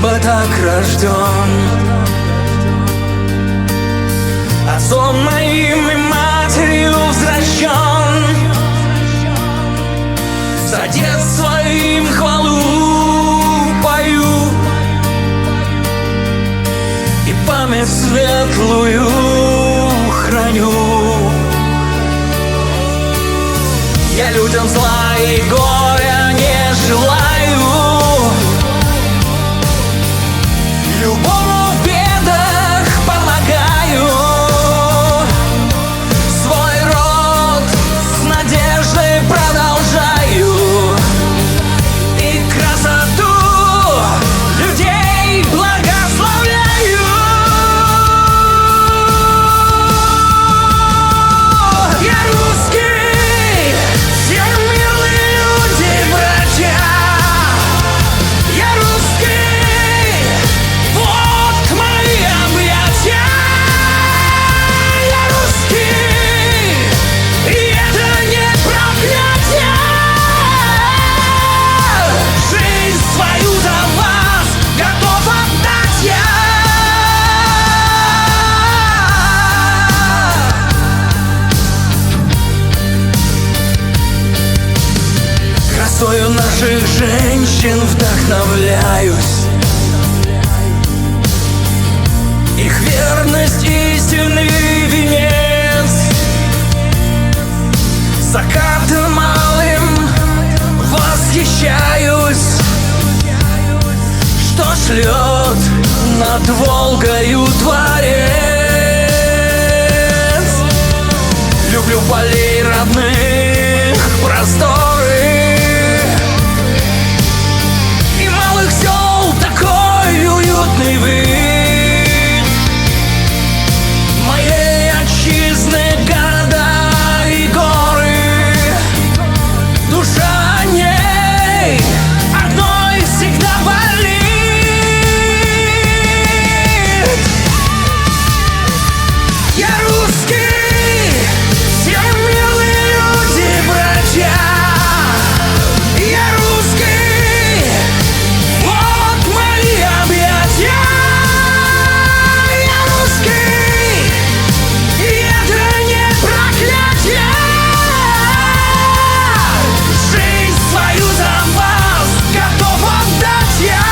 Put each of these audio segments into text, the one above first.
ибо так рожден. Отцом моим и матерью взращен, за детство им хвалу пою и память светлую храню. Я людям зла и горя не желаю, любому в бедах помогаю, свой род с надеждой продолжаю и красоту людей благословляю. Я русский, все милые люди, братья. Я русский, вот мои объятия. Я русский, и это не проклятие. Жизнь свою за вас готов отдать я. Красою наших женщин вдохновляюсь, их верность истинный венец. Закатом малым восхищаюсь, что шлет над Волгою Творец. Люблю полей родных просторы и малых сел такой уютный вид моей отчизны, города и горы. Душа о ней одной всегда болит. Я русский, все милые люди, братья. Я русский, вот мои объятия. Я русский, и это не проклятие. Жизнь свою за вас готов отдать я.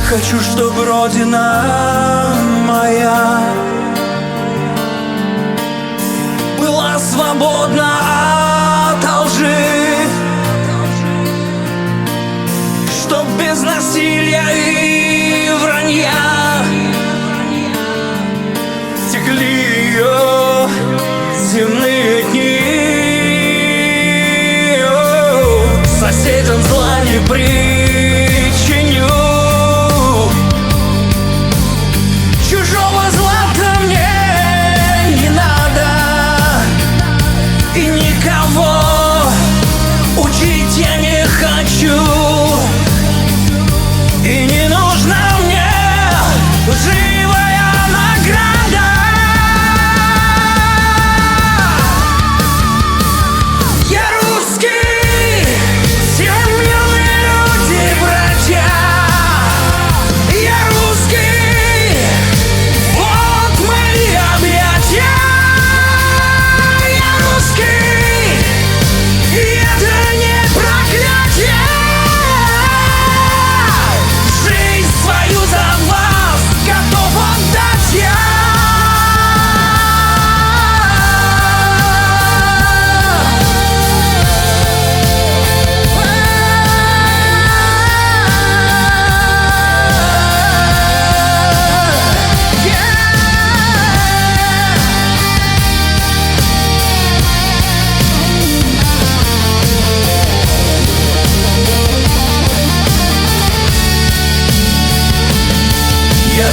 Хочу, чтобы Родина моя была свободна от лжи, чтоб без насилия и вранья текли ее земные дни. Соседям зла не причиню, чужого зла-то мне не надо, и никого учить я не хочу, и не нужна мне живая награда. Я русский, все милые люди.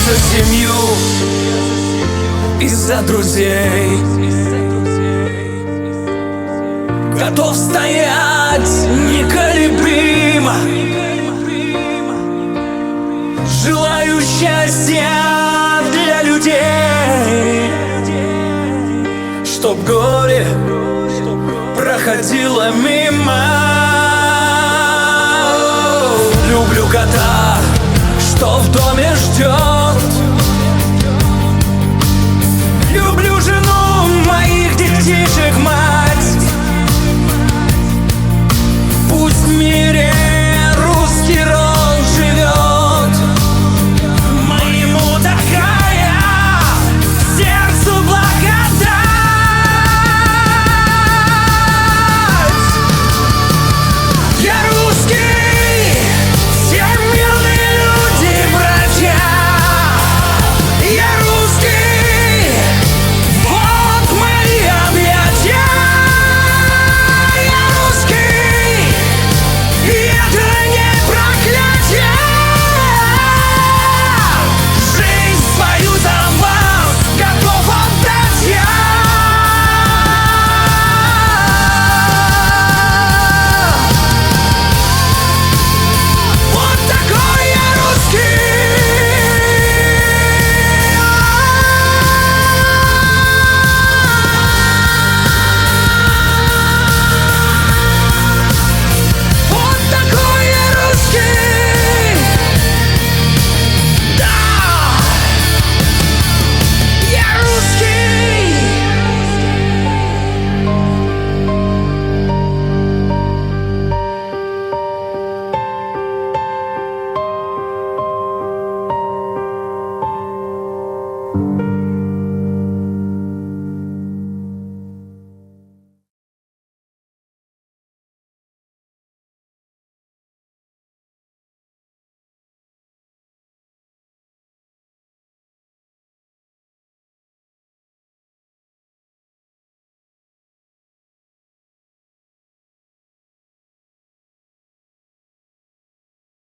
за семью и за друзей. Готов стоять неколебимо, желаю счастья для людей, чтоб горе проходило мимо. Люблю кота, что в доме ждет